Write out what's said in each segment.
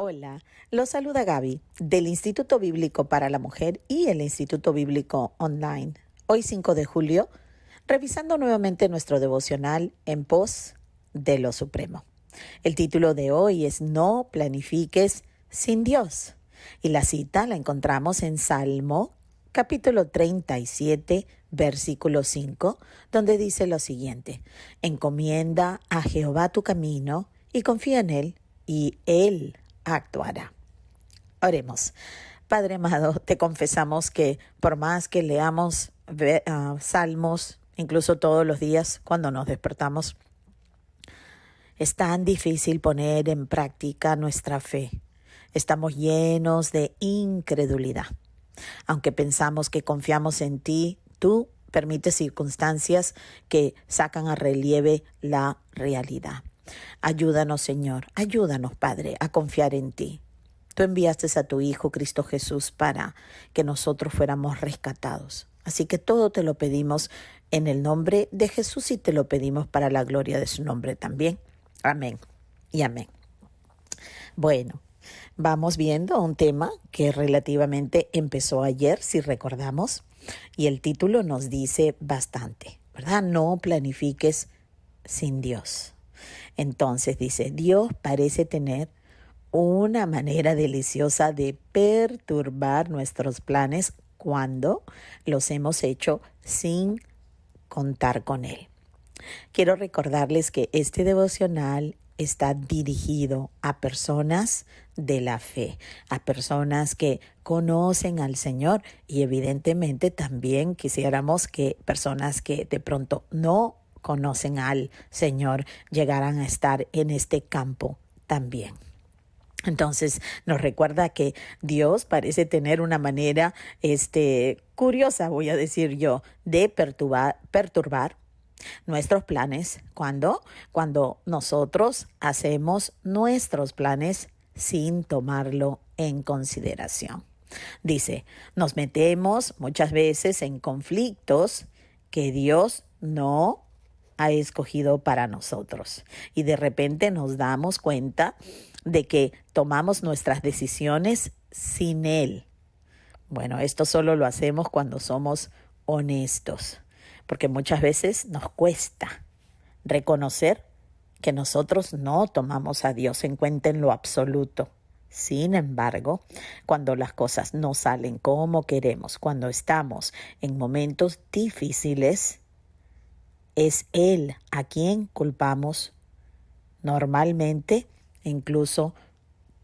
Hola, los saluda Gaby del Instituto Bíblico para la Mujer y el Instituto Bíblico Online. Hoy 5 de julio, revisando nuevamente nuestro devocional en pos de lo supremo. El título de hoy es No planifiques sin Dios. Y la cita la encontramos en Salmo capítulo 37, versículo 5, donde dice lo siguiente: Encomienda a Jehová tu camino y confía en Él, y Él actuará. Oremos. Padre amado, te confesamos que por más que leamos salmos, incluso todos los días cuando nos despertamos, es tan difícil poner en práctica nuestra fe. Estamos llenos de incredulidad. Aunque pensamos que confiamos en ti, tú permites circunstancias que sacan a relieve la realidad. Ayúdanos, Señor, ayúdanos, Padre, a confiar en ti. Tú enviaste a tu Hijo Cristo Jesús para que nosotros fuéramos rescatados. Así que todo te lo pedimos en el nombre de Jesús y te lo pedimos para la gloria de su nombre también. Amén y amén. Bueno, vamos viendo un tema que relativamente empezó ayer, si recordamos, y el título nos dice bastante, ¿verdad? No planifiques sin Dios. Entonces dice, Dios parece tener una manera deliciosa de perturbar nuestros planes cuando los hemos hecho sin contar con Él. Quiero recordarles que este devocional está dirigido a personas de la fe, a personas que conocen al Señor, y evidentemente también quisiéramos que personas que de pronto no conocen al Señor llegaran a estar en este campo también. Entonces nos recuerda que Dios parece tener una manera curiosa, voy a decir yo, de perturbar nuestros planes cuando nosotros hacemos nuestros planes sin tomarlo en consideración. Dice, nos metemos muchas veces en conflictos que Dios no ha escogido para nosotros. Y de repente nos damos cuenta de que tomamos nuestras decisiones sin Él. Bueno, esto solo lo hacemos cuando somos honestos, porque muchas veces nos cuesta reconocer que nosotros no tomamos a Dios en cuenta en lo absoluto. Sin embargo, cuando las cosas no salen como queremos, cuando estamos en momentos difíciles, es Él a quien culpamos normalmente, incluso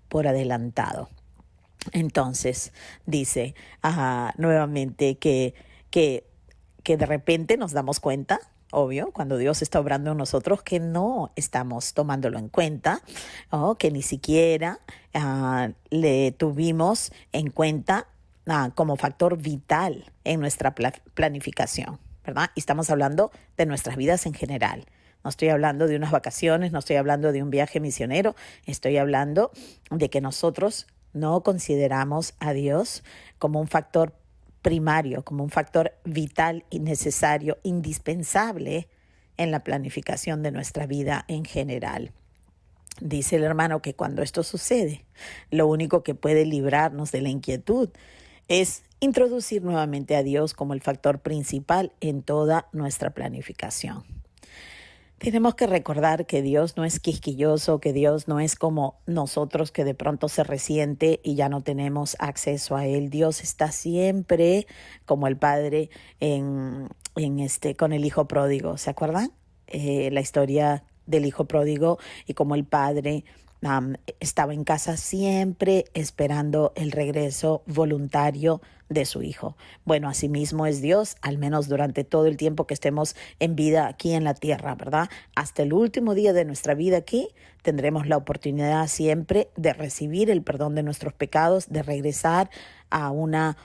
por adelantado. Entonces, dice nuevamente que de repente nos damos cuenta, obvio, cuando Dios está obrando en nosotros, que no estamos tomándolo en cuenta, o que ni siquiera le tuvimos en cuenta como factor vital en nuestra planificación, ¿verdad? Y estamos hablando de nuestras vidas en general. No estoy hablando de unas vacaciones, no estoy hablando de un viaje misionero, estoy hablando de que nosotros no consideramos a Dios como un factor primario, como un factor vital y necesario, indispensable en la planificación de nuestra vida en general. Dice el hermano que cuando esto sucede, lo único que puede librarnos de la inquietud es introducir nuevamente a Dios como el factor principal en toda nuestra planificación. Tenemos que recordar que Dios no es quisquilloso, que Dios no es como nosotros, que de pronto se resiente y ya no tenemos acceso a Él. Dios está siempre como el Padre con el Hijo pródigo. ¿Se acuerdan? La historia del Hijo pródigo, y como el Padre estaba en casa siempre esperando el regreso voluntario de su Hijo. Bueno, asimismo es Dios, al menos durante todo el tiempo que estemos en vida aquí en la tierra, ¿verdad? Hasta el último día de nuestra vida aquí tendremos la oportunidad siempre de recibir el perdón de nuestros pecados, de regresar a una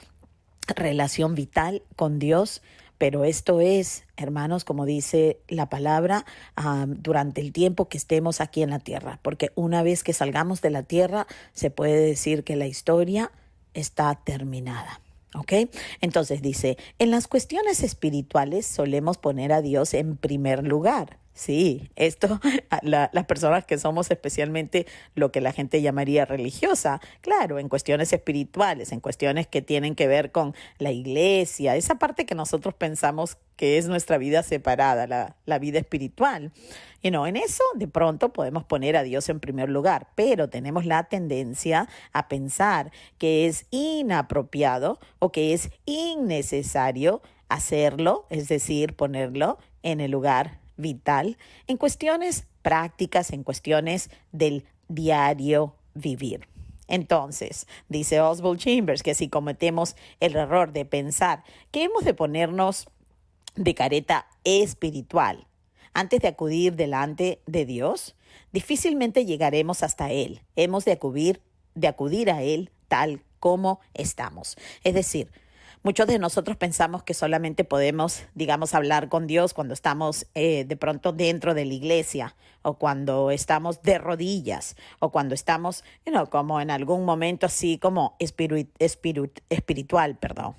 relación vital con Dios. Pero esto es, hermanos, como dice la palabra, durante el tiempo que estemos aquí en la tierra. Porque una vez que salgamos de la tierra, se puede decir que la historia está terminada. ¿Ok? Entonces dice, en las cuestiones espirituales solemos poner a Dios en primer lugar. Sí, esto, las personas que somos especialmente lo que la gente llamaría religiosa, claro, en cuestiones espirituales, en cuestiones que tienen que ver con la iglesia, esa parte que nosotros pensamos que es nuestra vida separada, la vida espiritual. En eso de pronto podemos poner a Dios en primer lugar, pero tenemos la tendencia a pensar que es inapropiado o que es innecesario hacerlo, es decir, ponerlo en el lugar vital en cuestiones prácticas, en cuestiones del diario vivir. Entonces, dice Oswald Chambers que si cometemos el error de pensar que hemos de ponernos de careta espiritual antes de acudir delante de Dios, difícilmente llegaremos hasta Él. Hemos de acudir a Él tal como estamos. Es decir, muchos de nosotros pensamos que solamente podemos, digamos, hablar con Dios cuando estamos de pronto dentro de la iglesia o cuando estamos de rodillas o cuando estamos, como en algún momento así como espiritual, perdón.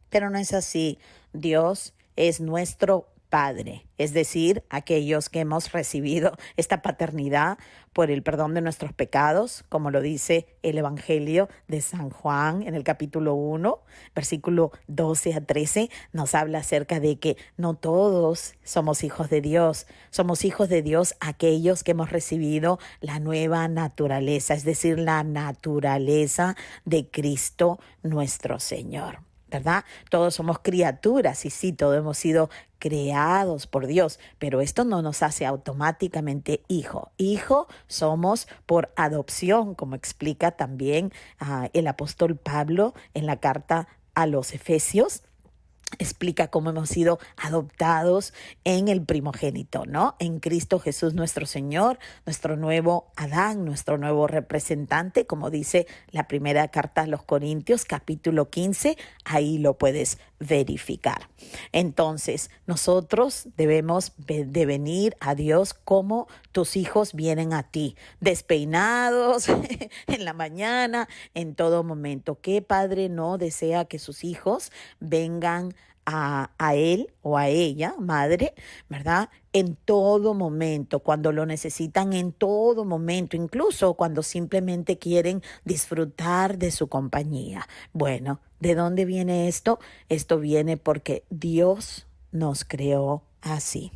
Pero no es así. Dios es nuestro Padre, es decir, aquellos que hemos recibido esta paternidad por el perdón de nuestros pecados, como lo dice el Evangelio de San Juan en el capítulo 1, versículo 12 a 13, nos habla acerca de que no todos somos hijos de Dios, somos hijos de Dios aquellos que hemos recibido la nueva naturaleza, es decir, la naturaleza de Cristo nuestro Señor. ¿Verdad? Todos somos criaturas y sí, todos hemos sido creados por Dios, pero esto no nos hace automáticamente hijo. Hijo somos por adopción, como explica también el apóstol Pablo en la carta a los Efesios. Explica cómo hemos sido adoptados en el primogénito, ¿no? En Cristo Jesús nuestro Señor, nuestro nuevo Adán, nuestro nuevo representante, como dice la primera carta a los Corintios, capítulo 15, ahí lo puedes verificar. Entonces, nosotros debemos de venir a Dios como tus hijos vienen a ti, despeinados en la mañana, en todo momento. ¿Qué padre no desea que sus hijos vengan a él o a ella, madre, ¿verdad? En todo momento, cuando lo necesitan, en todo momento, incluso cuando simplemente quieren disfrutar de su compañía? Bueno, ¿de dónde viene esto? Esto viene porque Dios nos creó así.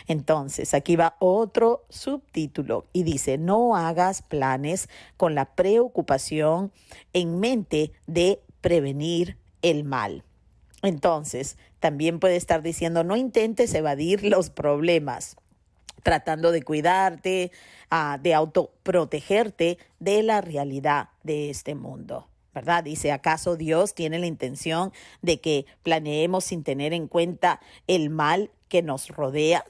Entonces, aquí va otro subtítulo y dice: no hagas planes con la preocupación en mente de prevenir el mal. Entonces, también puede estar diciendo: no intentes evadir los problemas, tratando de cuidarte, de autoprotegerte de la realidad de este mundo. ¿Verdad? Dice: ¿acaso Dios tiene la intención de que planeemos sin tener en cuenta el mal que nos rodea?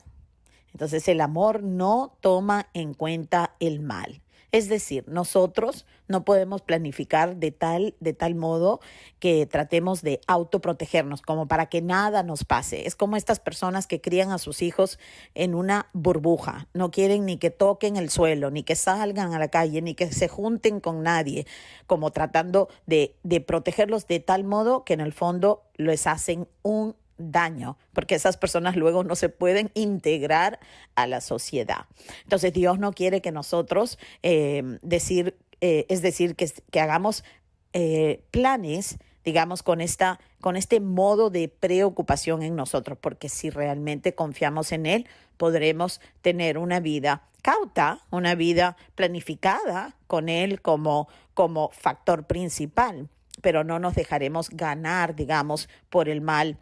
Entonces, el amor no toma en cuenta el mal. Es decir, nosotros no podemos planificar de tal modo que tratemos de autoprotegernos, como para que nada nos pase. Es como estas personas que crían a sus hijos en una burbuja. No quieren ni que toquen el suelo, ni que salgan a la calle, ni que se junten con nadie, como tratando de protegerlos de tal modo que en el fondo les hacen un daño, porque esas personas luego no se pueden integrar a la sociedad. Entonces, Dios no quiere que nosotros que hagamos planes, digamos, con este modo de preocupación en nosotros, porque si realmente confiamos en Él, podremos tener una vida cauta, una vida planificada con Él como factor principal, pero no nos dejaremos ganar, digamos, por el mal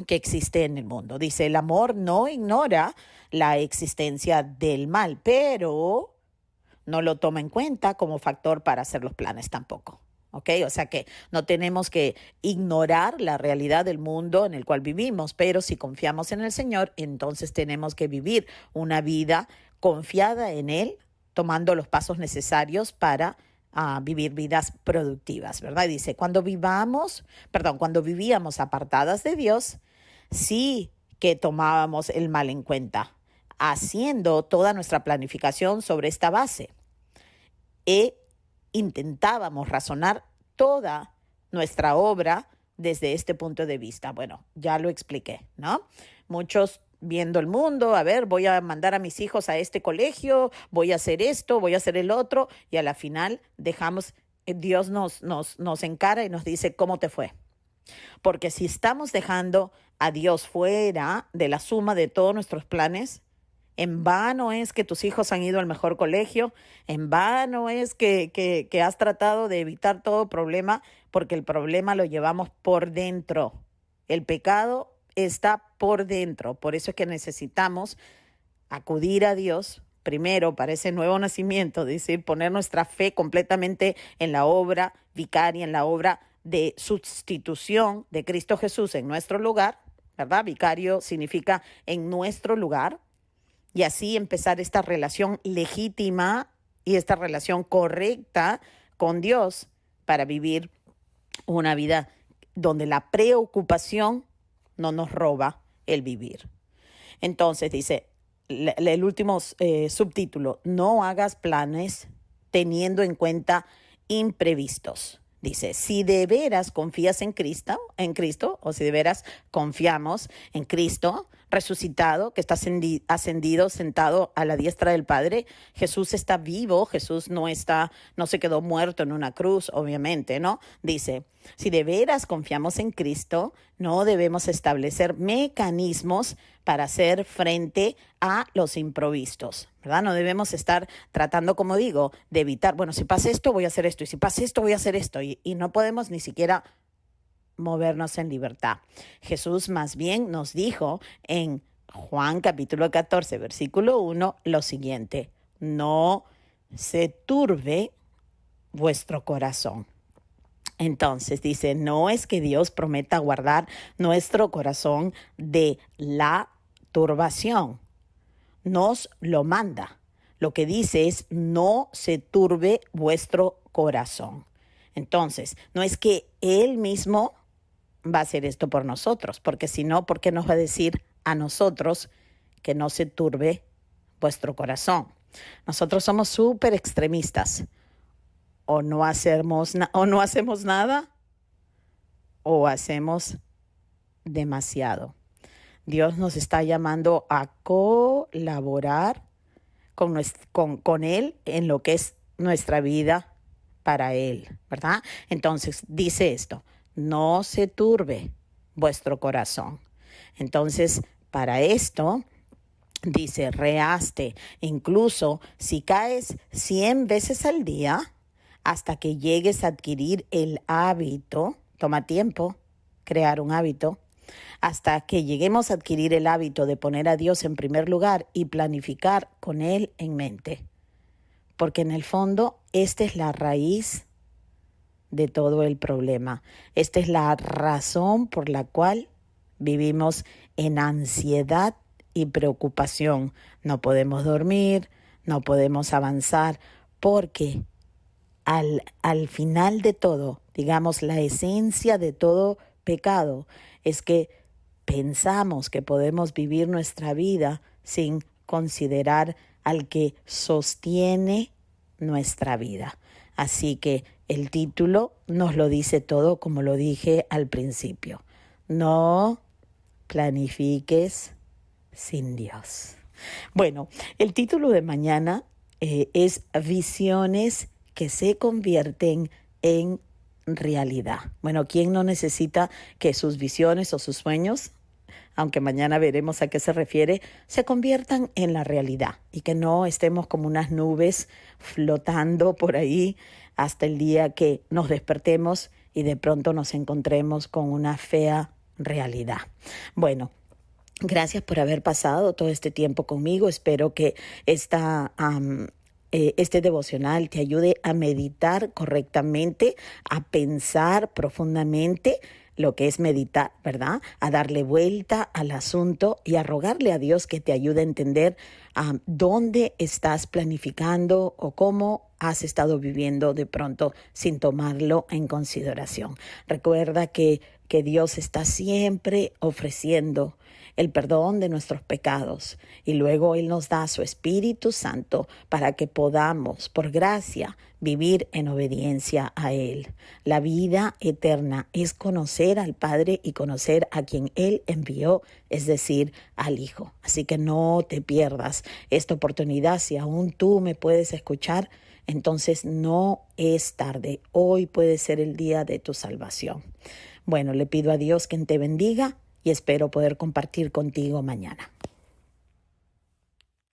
que existe en el mundo. Dice: el amor no ignora la existencia del mal, pero no lo toma en cuenta como factor para hacer los planes tampoco. ¿Ok? O sea que no tenemos que ignorar la realidad del mundo en el cual vivimos, pero si confiamos en el Señor, entonces tenemos que vivir una vida confiada en Él, tomando los pasos necesarios para vivir vidas productivas, ¿verdad? Y dice: cuando vivíamos apartadas de Dios, sí que tomábamos el mal en cuenta, haciendo toda nuestra planificación sobre esta base. Intentábamos razonar toda nuestra obra desde este punto de vista. Bueno, ya lo expliqué, ¿no? Muchos viendo el mundo, a ver, voy a mandar a mis hijos a este colegio, voy a hacer esto, voy a hacer el otro, y a la final Dios nos encara y nos dice, ¿cómo te fue? Porque si estamos dejando a Dios fuera de la suma de todos nuestros planes, en vano es que tus hijos han ido al mejor colegio, en vano es que has tratado de evitar todo problema, porque el problema lo llevamos por dentro. El pecado está por dentro, por eso es que necesitamos acudir a Dios primero para ese nuevo nacimiento, es decir, poner nuestra fe completamente en la obra vicaria, en la obra de sustitución de Cristo Jesús en nuestro lugar, ¿verdad? Vicario significa en nuestro lugar, y así empezar esta relación legítima y esta relación correcta con Dios para vivir una vida donde la preocupación no nos roba el vivir. Entonces dice el último subtítulo, no hagas planes teniendo en cuenta imprevistos. Dice, si de veras confías en Cristo, o si de veras confiamos en Cristo resucitado, que está ascendido, sentado a la diestra del Padre, Jesús está vivo, Jesús no se quedó muerto en una cruz, obviamente, ¿no? Dice, si de veras confiamos en Cristo, no debemos establecer mecanismos para hacer frente a los imprevistos, ¿verdad? No debemos estar tratando, como digo, de evitar, bueno, si pasa esto, voy a hacer esto, y si pasa esto, voy a hacer esto, y no podemos ni siquiera movernos en libertad. Jesús más bien nos dijo en Juan capítulo 14, versículo 1, lo siguiente, no se turbe vuestro corazón. Entonces dice, no es que Dios prometa guardar nuestro corazón de la turbación, nos lo manda. Lo que dice es, no se turbe vuestro corazón. Entonces, no es que Él mismo va a hacer esto por nosotros, porque si no, ¿por qué nos va a decir a nosotros que no se turbe vuestro corazón? Nosotros somos súper extremistas. O no hacemos nada, o hacemos demasiado. Dios nos está llamando a colaborar con Él en lo que es nuestra vida para Él, ¿verdad? Entonces dice esto, no se turbe vuestro corazón. Entonces, para esto, dice, rehazte, incluso si caes 100 veces al día, hasta que llegues a adquirir el hábito, toma tiempo crear un hábito, hasta que lleguemos a adquirir el hábito de poner a Dios en primer lugar y planificar con Él en mente. Porque en el fondo, esta es la raíz de todo el problema. Esta es la razón por la cual vivimos en ansiedad y preocupación. No podemos dormir, no podemos avanzar, porque al final de todo, digamos, la esencia de todo pecado es que pensamos que podemos vivir nuestra vida sin considerar al que sostiene nuestra vida. Así que el título nos lo dice todo, como lo dije al principio. No planifiques sin Dios. Bueno, el título de mañana es Visiones que se convierten en realidad. Bueno, ¿quién no necesita que sus visiones o sus sueños, aunque mañana veremos a qué se refiere, se conviertan en la realidad y que no estemos como unas nubes flotando por ahí hasta el día que nos despertemos y de pronto nos encontremos con una fea realidad? Bueno, gracias por haber pasado todo este tiempo conmigo. Espero que este devocional te ayude a meditar correctamente, a pensar profundamente lo que es meditar, ¿verdad? A darle vuelta al asunto y a rogarle a Dios que te ayude a entender dónde estás planificando o cómo has estado viviendo de pronto sin tomarlo en consideración. Recuerda que Dios está siempre ofreciendo el perdón de nuestros pecados y luego Él nos da su Espíritu Santo para que podamos, por gracia, vivir en obediencia a Él. La vida eterna es conocer al Padre y conocer a quien Él envió, es decir, al Hijo. Así que no te pierdas esta oportunidad. Si aún tú me puedes escuchar, entonces no es tarde. Hoy puede ser el día de tu salvación. Bueno, le pido a Dios que te bendiga y espero poder compartir contigo mañana.